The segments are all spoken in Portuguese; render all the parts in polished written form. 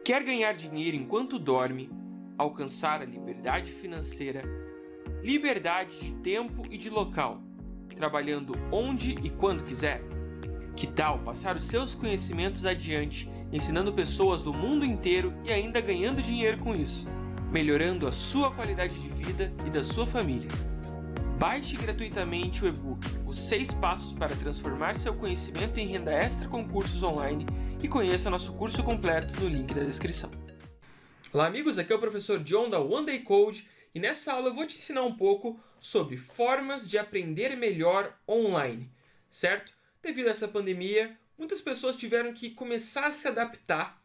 Quer ganhar dinheiro enquanto dorme, alcançar a liberdade financeira, liberdade de tempo e de local, trabalhando onde e quando quiser? Que tal passar os seus conhecimentos adiante, ensinando pessoas do mundo inteiro e ainda ganhando dinheiro com isso, melhorando a sua qualidade de vida e da sua família? Baixe gratuitamente o e-book Os 6 Passos para Transformar Seu Conhecimento em Renda Extra com Cursos Online e conheça nosso curso completo no link da descrição. Olá amigos, aqui é o professor John da One Day Code e nessa aula eu vou te ensinar um pouco sobre formas de aprender melhor online, certo? Devido a essa pandemia, muitas pessoas tiveram que começar a se adaptar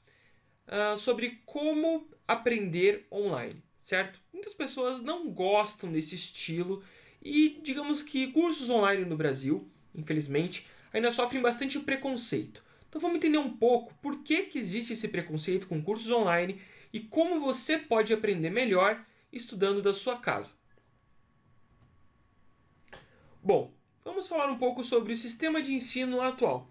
sobre como aprender online, certo? Muitas pessoas não gostam desse estilo e digamos que cursos online no Brasil, infelizmente, ainda sofrem bastante preconceito. Então vamos entender um pouco por que existe esse preconceito com cursos online e como você pode aprender melhor estudando da sua casa. Bom, vamos falar um pouco sobre o sistema de ensino atual.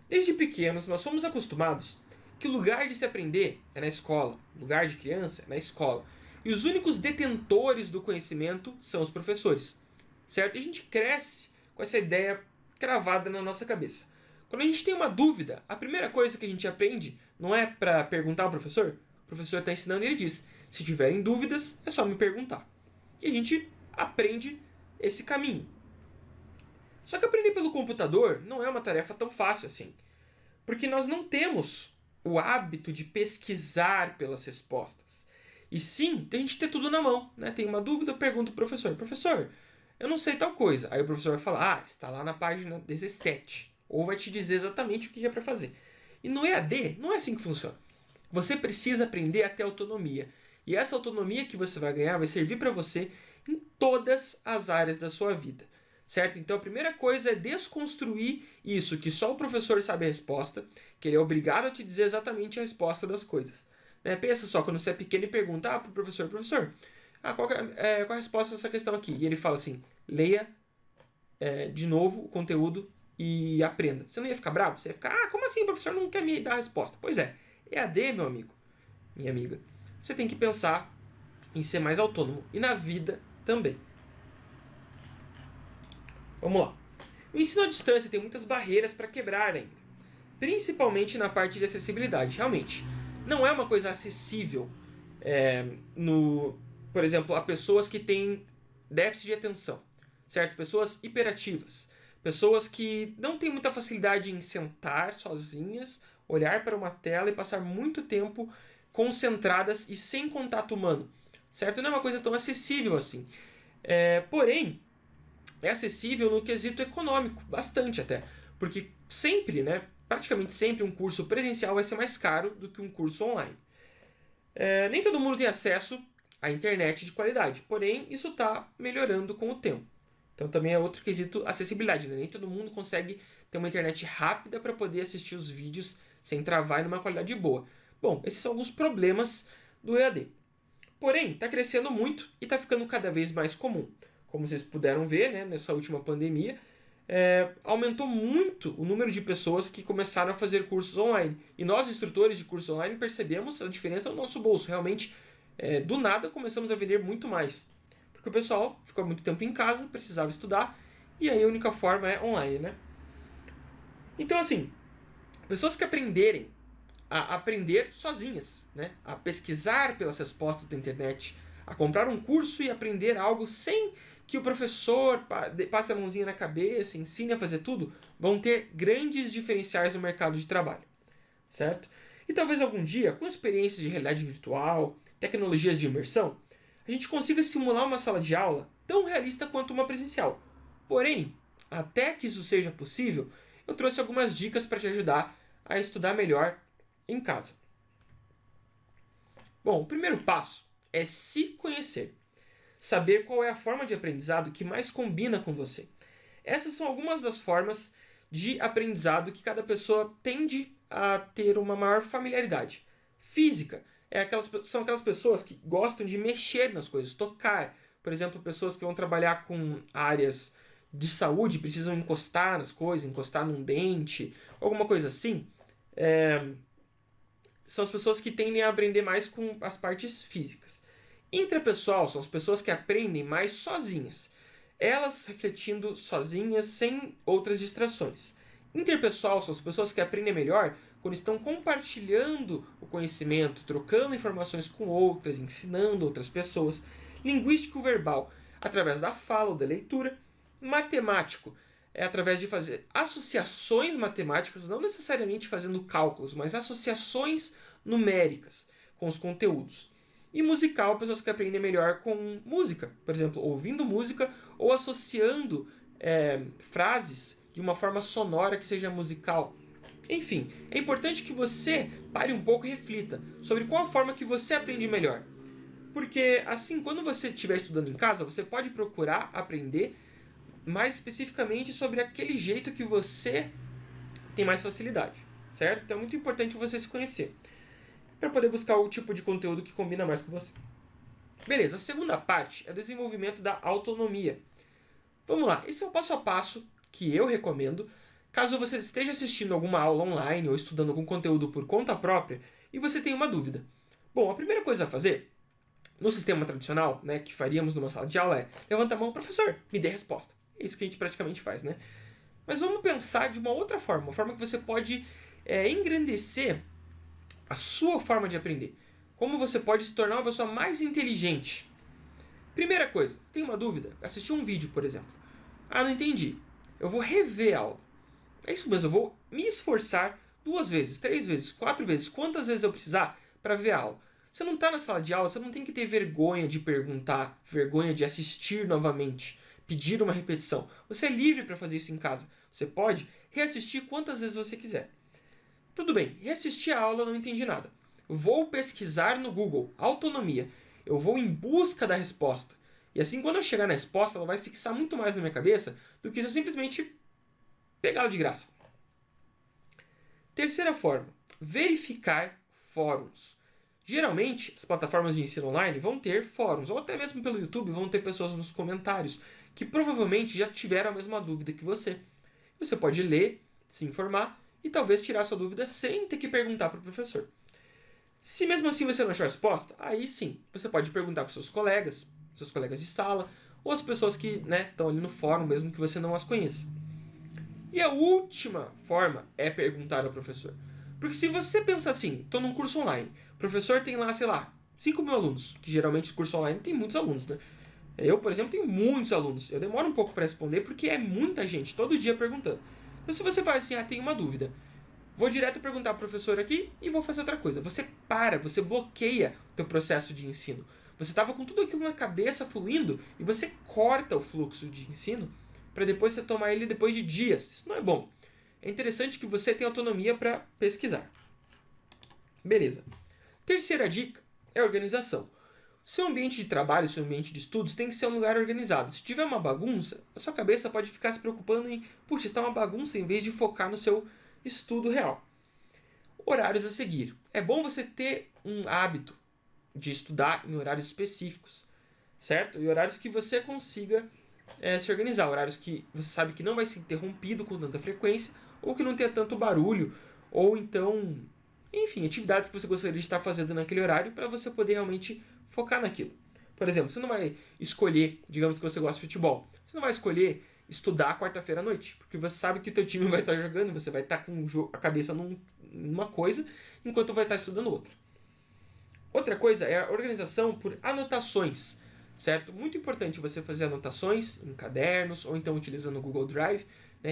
Desde pequenos nós somos acostumados que o lugar de se aprender é na escola, o lugar de criança é na escola. E os únicos detentores do conhecimento são os professores, certo? E a gente cresce com essa ideia cravada na nossa cabeça. Quando a gente tem uma dúvida, a primeira coisa que a gente aprende não é para perguntar ao professor. O professor está ensinando e ele diz, se tiverem dúvidas, é só me perguntar. E a gente aprende esse caminho. Só que aprender pelo computador não é uma tarefa tão fácil assim. Porque nós não temos o hábito de pesquisar pelas respostas. E sim, a gente ter tudo na mão, né? Tem uma dúvida, eu pergunto ao professor. Professor, eu não sei tal coisa. Aí o professor vai falar, está lá na página 17. Ou vai te dizer exatamente o que é para fazer. E no EAD, não é assim que funciona. Você precisa aprender a ter autonomia. E essa autonomia que você vai ganhar vai servir para você em todas as áreas da sua vida. Certo? Então a primeira coisa é desconstruir isso, que só o professor sabe a resposta, que ele é obrigado a te dizer exatamente a resposta das coisas. Né? Pensa só, quando você é pequeno e pergunta para o professor, qual é a resposta dessa questão aqui? E ele fala assim, leia de novo o conteúdo e aprenda. Você não ia ficar bravo? Você ia ficar, como assim o professor não quer me dar a resposta? Pois é, EAD, meu amigo, minha amiga, você tem que pensar em ser mais autônomo. E na vida também. Vamos lá. O ensino à distância tem muitas barreiras para quebrar ainda. Principalmente na parte de acessibilidade. Realmente, não é uma coisa acessível, por exemplo, a pessoas que têm déficit de atenção. Certo? Pessoas hiperativas. Pessoas que não têm muita facilidade em sentar sozinhas, olhar para uma tela e passar muito tempo concentradas e sem contato humano. Certo? Não é uma coisa tão acessível assim. Porém, é acessível no quesito econômico, bastante até. Porque sempre, praticamente sempre, um curso presencial vai ser mais caro do que um curso online. Nem todo mundo tem acesso à internet de qualidade, porém isso está melhorando com o tempo. Então também é outro quesito acessibilidade, né? Nem todo mundo consegue ter uma internet rápida para poder assistir os vídeos sem travar e numa qualidade boa. Bom, esses são alguns problemas do EAD. Porém, está crescendo muito e está ficando cada vez mais comum. Como vocês puderam ver, né, nessa última pandemia, aumentou muito o número de pessoas que começaram a fazer cursos online. E nós, instrutores de cursos online, percebemos a diferença no nosso bolso. Realmente, do nada, começamos a vender muito mais. Porque o pessoal ficou muito tempo em casa, precisava estudar, e aí a única forma é online, né? Então, assim, pessoas que aprenderem a aprender sozinhas, né? A pesquisar pelas respostas da internet, a comprar um curso e aprender algo sem que o professor passe a mãozinha na cabeça, ensine a fazer tudo, vão ter grandes diferenciais no mercado de trabalho, certo? E talvez algum dia, com experiências de realidade virtual, tecnologias de imersão, a gente consiga simular uma sala de aula tão realista quanto uma presencial. Porém, até que isso seja possível, eu trouxe algumas dicas para te ajudar a estudar melhor em casa. Bom, o primeiro passo é se conhecer. Saber qual é a forma de aprendizado que mais combina com você. Essas são algumas das formas de aprendizado que cada pessoa tende a ter uma maior familiaridade. Física. São aquelas pessoas que gostam de mexer nas coisas, tocar. Por exemplo, pessoas que vão trabalhar com áreas de saúde, precisam encostar nas coisas, encostar num dente, alguma coisa assim. são as pessoas que tendem a aprender mais com as partes físicas. Intrapessoal são as pessoas que aprendem mais sozinhas, elas refletindo sozinhas, sem outras distrações. Interpessoal são as pessoas que aprendem melhor quando estão compartilhando o conhecimento, trocando informações com outras, ensinando outras pessoas. Linguístico verbal, através da fala ou da leitura. Matemático é através de fazer associações matemáticas, não necessariamente fazendo cálculos, mas associações numéricas com os conteúdos. E musical, pessoas que aprendem melhor com música, por exemplo, ouvindo música ou associando frases de uma forma sonora que seja musical. Enfim, é importante que você pare um pouco e reflita sobre qual a forma que você aprende melhor. Porque assim, quando você estiver estudando em casa, você pode procurar aprender mais especificamente sobre aquele jeito que você tem mais facilidade, certo? Então é muito importante você se conhecer para poder buscar o tipo de conteúdo que combina mais com você. Beleza, a segunda parte é o desenvolvimento da autonomia. Vamos lá, esse é o passo a passo que eu recomendo caso você esteja assistindo alguma aula online ou estudando algum conteúdo por conta própria e você tenha uma dúvida. Bom, a primeira coisa a fazer no sistema tradicional, né, que faríamos numa sala de aula é levanta a mão, professor, me dê a resposta. É isso que a gente praticamente faz, né? Mas vamos pensar de uma outra forma, uma forma que você pode engrandecer a sua forma de aprender. Como você pode se tornar uma pessoa mais inteligente. Primeira coisa, você tem uma dúvida? Assistir um vídeo, por exemplo. Ah, não entendi. Eu vou rever a aula. É isso mesmo, eu vou me esforçar 2 vezes, 3 vezes, 4 vezes, quantas vezes eu precisar para ver a aula. Você não está na sala de aula, você não tem que ter vergonha de perguntar, vergonha de assistir novamente, pedir uma repetição. Você é livre para fazer isso em casa. Você pode reassistir quantas vezes você quiser. Tudo bem, reassistir a aula, não entendi nada. Vou pesquisar no Google, autonomia. Eu vou em busca da resposta. E assim, quando eu chegar na resposta, ela vai fixar muito mais na minha cabeça do que se eu simplesmente pegá-la de graça. Terceira forma, verificar fóruns. Geralmente, as plataformas de ensino online vão ter fóruns, ou até mesmo pelo YouTube vão ter pessoas nos comentários que provavelmente já tiveram a mesma dúvida que você. Você pode ler, se informar e talvez tirar sua dúvida sem ter que perguntar para o professor. Se mesmo assim você não achou a resposta, aí sim, você pode perguntar para seus colegas de sala, ou as pessoas que estão ali no fórum, mesmo que você não as conheça. E a última forma é perguntar ao professor. Porque se você pensa assim, estou num curso online, o professor tem lá, 5 mil alunos, que geralmente o curso online tem muitos alunos, né? Eu, por exemplo, tenho muitos alunos. Eu demoro um pouco para responder porque é muita gente, todo dia perguntando. Então se você faz assim, tem uma dúvida, vou direto perguntar ao professor aqui e vou fazer outra coisa. Você você bloqueia o teu processo de ensino. Você estava com tudo aquilo na cabeça fluindo e você corta o fluxo de ensino para depois você tomar ele depois de dias. Isso não é bom. É interessante que você tenha autonomia para pesquisar. Beleza. Terceira dica é organização. Seu ambiente de trabalho, seu ambiente de estudos tem que ser um lugar organizado. Se tiver uma bagunça, a sua cabeça pode ficar se preocupando em, está uma bagunça, em vez de focar no seu estudo real. Horários a seguir. É bom você ter um hábito de estudar em horários específicos, certo? E horários que você consiga se organizar. Horários que você sabe que não vai ser interrompido com tanta frequência, ou que não tenha tanto barulho, ou então, enfim, atividades que você gostaria de estar fazendo naquele horário para você poder realmente focar naquilo. Por exemplo, você não vai escolher, digamos que você gosta de futebol, você não vai escolher estudar quarta-feira à noite, porque você sabe que o teu time vai estar jogando, você vai estar com a cabeça numa coisa, enquanto vai estar estudando outra. Outra coisa é a organização por anotações, certo? Muito importante você fazer anotações em cadernos, ou então utilizando o Google Drive,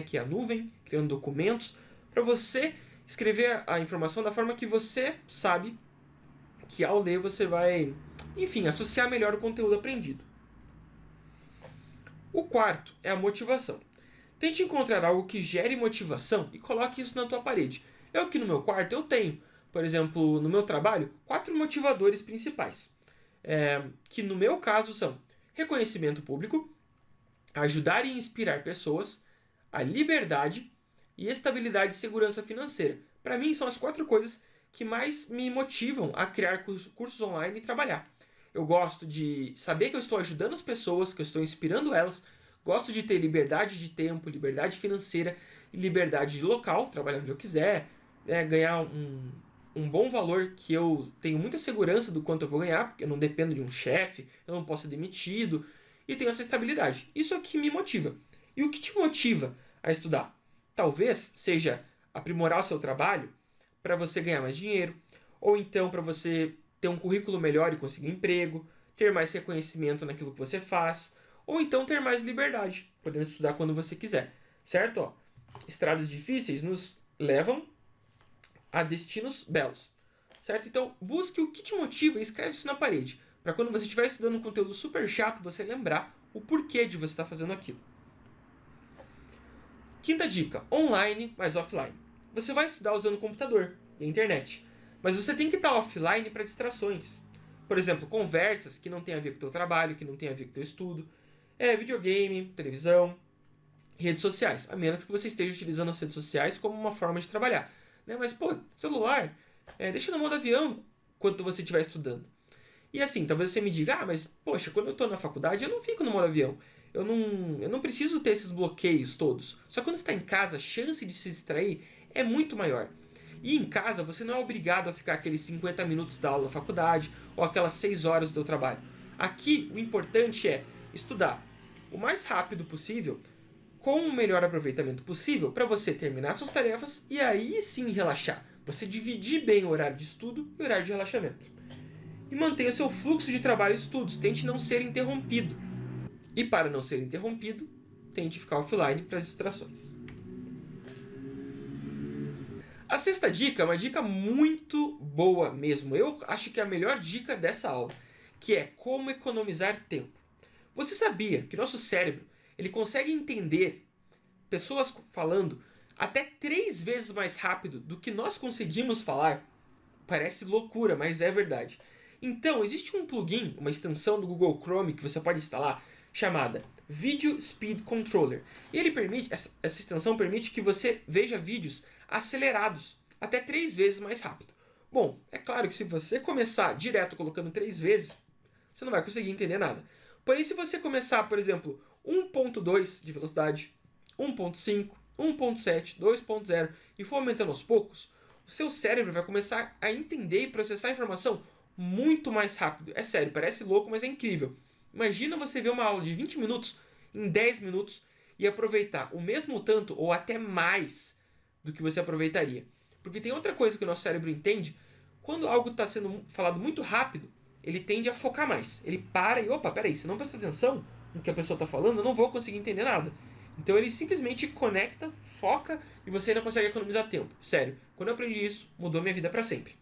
que é a nuvem, criando documentos, para você escrever a informação da forma que você sabe que ao ler você vai, enfim, associar melhor o conteúdo aprendido. O quarto é a motivação. Tente encontrar algo que gere motivação e coloque isso na tua parede. Eu aqui no meu quarto eu tenho, por exemplo, no meu trabalho, 4 motivadores principais. Que no meu caso são reconhecimento público, ajudar e inspirar pessoas, a liberdade e estabilidade e segurança financeira. Para mim são as 4 coisas que mais me motivam a criar cursos online e trabalhar. Eu gosto de saber que eu estou ajudando as pessoas, que eu estou inspirando elas. Gosto de ter liberdade de tempo, liberdade financeira e liberdade de local, trabalhar onde eu quiser, ganhar um bom valor que eu tenho muita segurança do quanto eu vou ganhar, porque eu não dependo de um chefe, eu não posso ser demitido, e tenho essa estabilidade. Isso é o que me motiva. E o que te motiva a estudar? Talvez seja aprimorar o seu trabalho para você ganhar mais dinheiro, ou então para você ter um currículo melhor e conseguir emprego, ter mais reconhecimento naquilo que você faz, ou então ter mais liberdade, podendo estudar quando você quiser, certo? Ó, estradas difíceis nos levam a destinos belos, certo? Então, busque o que te motiva e escreve isso na parede, para quando você estiver estudando um conteúdo super chato, você lembrar o porquê de você estar fazendo aquilo. Quinta dica, online mais offline. Você vai estudar usando o computador e a internet, mas você tem que estar offline para distrações. Por exemplo, conversas que não tem a ver com o teu trabalho, que não tem a ver com o teu estudo, videogame, televisão, redes sociais, a menos que você esteja utilizando as redes sociais como uma forma de trabalhar. Né? Mas, celular, deixa no modo avião enquanto você estiver estudando. E assim, talvez você me diga, mas, poxa, quando eu estou na faculdade eu não fico no modo avião. Eu não preciso ter esses bloqueios todos. Só que quando você está em casa, a chance de se distrair é muito maior. E em casa, você não é obrigado a ficar aqueles 50 minutos da aula da faculdade ou aquelas 6 horas do teu trabalho. Aqui, o importante é estudar o mais rápido possível, com o melhor aproveitamento possível, para você terminar suas tarefas e aí sim relaxar. Você dividir bem o horário de estudo e o horário de relaxamento. E mantenha o seu fluxo de trabalho e estudos. Tente não ser interrompido. E para não ser interrompido, tente ficar offline para as distrações. A sexta dica é uma dica muito boa mesmo. Eu acho que é a melhor dica dessa aula, que é como economizar tempo. Você sabia que nosso cérebro ele consegue entender pessoas falando até 3 vezes mais rápido do que nós conseguimos falar? Parece loucura, mas é verdade. Então, existe um plugin, uma extensão do Google Chrome que você pode instalar, chamada Video Speed Controller. E ele permite, essa extensão permite que você veja vídeos acelerados, até 3 vezes mais rápido. Bom, é claro que se você começar direto colocando 3 vezes, você não vai conseguir entender nada. Porém, se você começar, por exemplo, 1.2 de velocidade, 1.5, 1.7, 2.0 e for aumentando aos poucos, o seu cérebro vai começar a entender e processar a informação muito mais rápido. É sério, parece louco, mas é incrível. Imagina você ver uma aula de 20 minutos em 10 minutos e aproveitar o mesmo tanto ou até mais do que você aproveitaria. Porque tem outra coisa que o nosso cérebro entende. Quando algo está sendo falado muito rápido, ele tende a focar mais. Ele para e, peraí, se não prestar atenção no que a pessoa está falando, eu não vou conseguir entender nada. Então ele simplesmente conecta, foca e você ainda consegue economizar tempo. Sério, quando eu aprendi isso, mudou minha vida para sempre.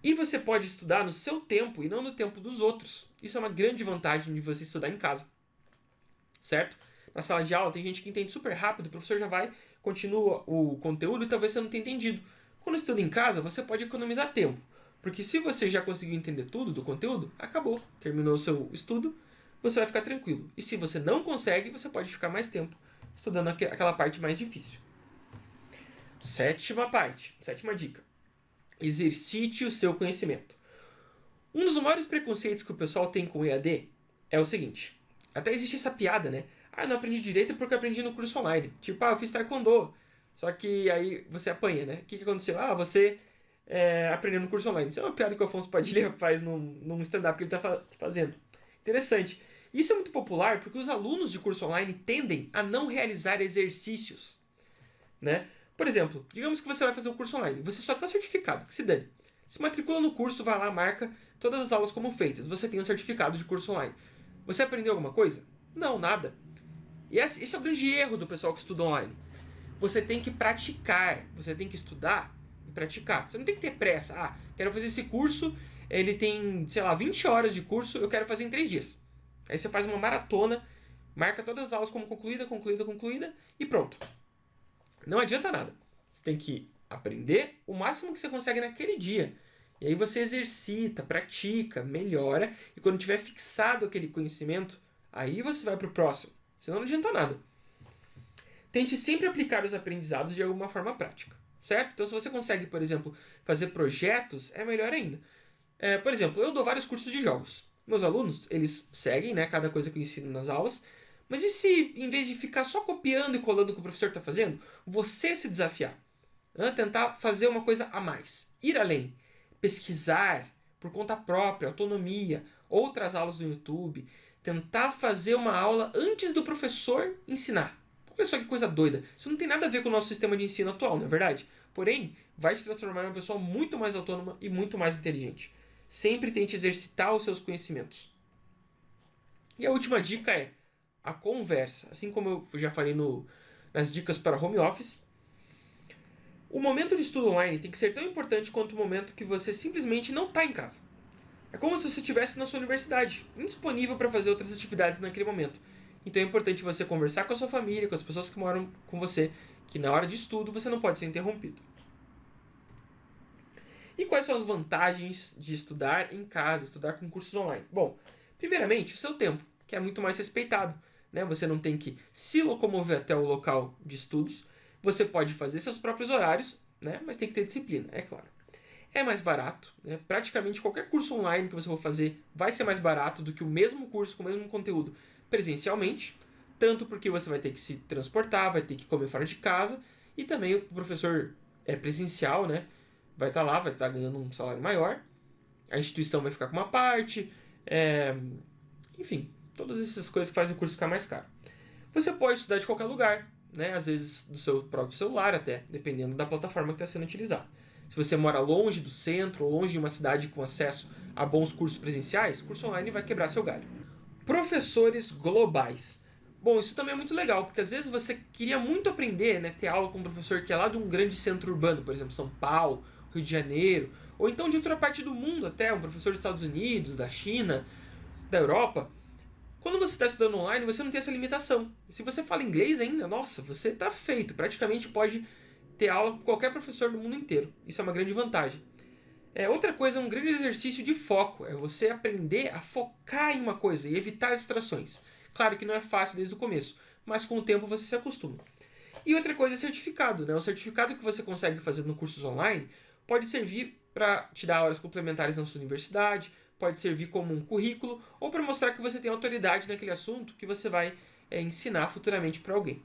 E você pode estudar no seu tempo e não no tempo dos outros. Isso é uma grande vantagem de você estudar em casa. Certo? Na sala de aula tem gente que entende super rápido, o professor já vai, continua o conteúdo e talvez você não tenha entendido. Quando estuda em casa, você pode economizar tempo. Porque se você já conseguiu entender tudo do conteúdo, acabou. Terminou o seu estudo, você vai ficar tranquilo. E se você não consegue, você pode ficar mais tempo estudando aquela parte mais difícil. Sétima dica. Exercite o seu conhecimento. Um dos maiores preconceitos que o pessoal tem com o EAD é o seguinte. Até existe essa piada, né? Eu não aprendi direito porque eu aprendi no curso online. Tipo, eu fiz taekwondo. Só que aí você apanha, né? O que aconteceu? Você aprendeu no curso online. Isso é uma piada que o Afonso Padilha faz num stand-up que ele está fazendo. Interessante. Isso é muito popular porque os alunos de curso online tendem a não realizar exercícios, né? Por exemplo, digamos que você vai fazer um curso online. Você só quer um certificado, que se dane. Se matricula no curso, vai lá, marca todas as aulas como feitas. Você tem um certificado de curso online. Você aprendeu alguma coisa? Não, nada. E esse é o grande erro do pessoal que estuda online. Você tem que praticar. Você tem que estudar e praticar. Você não tem que ter pressa. Quero fazer esse curso, ele tem, 20 horas de curso, eu quero fazer em 3 dias. Aí você faz uma maratona, marca todas as aulas como concluída e pronto. Não adianta nada. Você tem que aprender o máximo que você consegue naquele dia. E aí você exercita, pratica, melhora. E quando tiver fixado aquele conhecimento, aí você vai para o próximo. Senão não adianta nada. Tente sempre aplicar os aprendizados de alguma forma prática. Certo? Então se você consegue, por exemplo, fazer projetos, é melhor ainda. Por exemplo, eu dou vários cursos de jogos. Meus alunos, eles seguem, né, cada coisa que eu ensino nas aulas. Mas e se, em vez de ficar só copiando e colando o que o professor está fazendo, você se desafiar? Tentar fazer uma coisa a mais. ir além, pesquisar por conta própria, autonomia, outras aulas do YouTube, tentar fazer uma aula antes do professor ensinar. Olha só que coisa doida. Isso não tem nada a ver com o nosso sistema de ensino atual, não é verdade? Porém, vai te transformar em uma pessoa muito mais autônoma e muito mais inteligente. Sempre tente exercitar os seus conhecimentos. E a última dica é a conversa. Assim como eu já falei nas dicas para home office, o momento de estudo online tem que ser tão importante quanto o momento que você simplesmente não está em casa. É como se você estivesse na sua universidade, indisponível para fazer outras atividades naquele momento. Então é importante você conversar com a sua família, com as pessoas que moram com você, que na hora de estudo você não pode ser interrompido. E quais são as vantagens de estudar em casa, estudar com cursos online? Bom, primeiramente, o seu tempo, que é muito mais respeitado. Né? Você não tem que se locomover até o local de estudos. Você pode fazer seus próprios horários, né? Mas tem que ter disciplina, é claro. É mais barato. Né? Praticamente qualquer curso online que você for fazer vai ser mais barato do que o mesmo curso com o mesmo conteúdo presencialmente. Tanto porque você vai ter que se transportar, vai ter que comer fora de casa. E também o professor presencial, né? Vai estar lá, vai estar ganhando um salário maior. A instituição vai ficar com uma parte. Enfim, todas essas coisas que fazem o curso ficar mais caro. Você pode estudar de qualquer lugar, né? Às vezes do seu próprio celular até, dependendo da plataforma que está sendo utilizada. Se você mora longe do centro ou longe de uma cidade com acesso a bons cursos presenciais, curso online vai quebrar seu galho. Professores globais. Bom, isso também é muito legal, porque às vezes você queria muito aprender, né, ter aula com um professor que é lá de um grande centro urbano, por exemplo, São Paulo, Rio de Janeiro, ou então de outra parte do mundo até, um professor dos Estados Unidos, da China, da Europa. Quando você está estudando online, você não tem essa limitação. Se você fala inglês ainda, nossa, você está feito. Praticamente pode ter aula com qualquer professor do mundo inteiro. Isso é uma grande vantagem. Outra coisa, um grande exercício de foco. É você aprender a focar em uma coisa e evitar distrações. Claro que não é fácil desde o começo, mas com o tempo você se acostuma. E outra coisa é certificado. Né? O certificado que você consegue fazer no cursos online pode servir para te dar horas complementares na sua universidade, pode servir como um currículo ou para mostrar que você tem autoridade naquele assunto que você vai ensinar futuramente para alguém.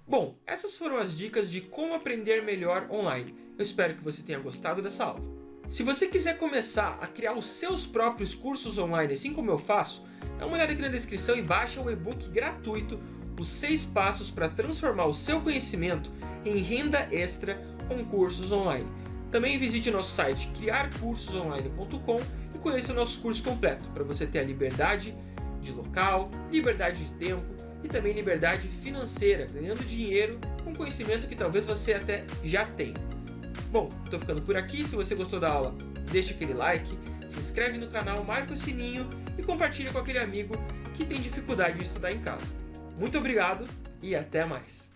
Bom, essas foram as dicas de como aprender melhor online. Eu espero que você tenha gostado dessa aula. Se você quiser começar a criar os seus próprios cursos online, assim como eu faço, dá uma olhada aqui na descrição e baixa um e-book gratuito, os 6 passos para transformar o seu conhecimento em renda extra com cursos online. Também visite nosso site criarcursosonline.com e conheça o nosso curso completo, para você ter a liberdade de local, liberdade de tempo e também liberdade financeira, ganhando dinheiro com conhecimento que talvez você até já tenha. Bom, estou ficando por aqui. Se você gostou da aula, deixa aquele like, se inscreve no canal, marca o sininho e compartilha com aquele amigo que tem dificuldade de estudar em casa. Muito obrigado e até mais!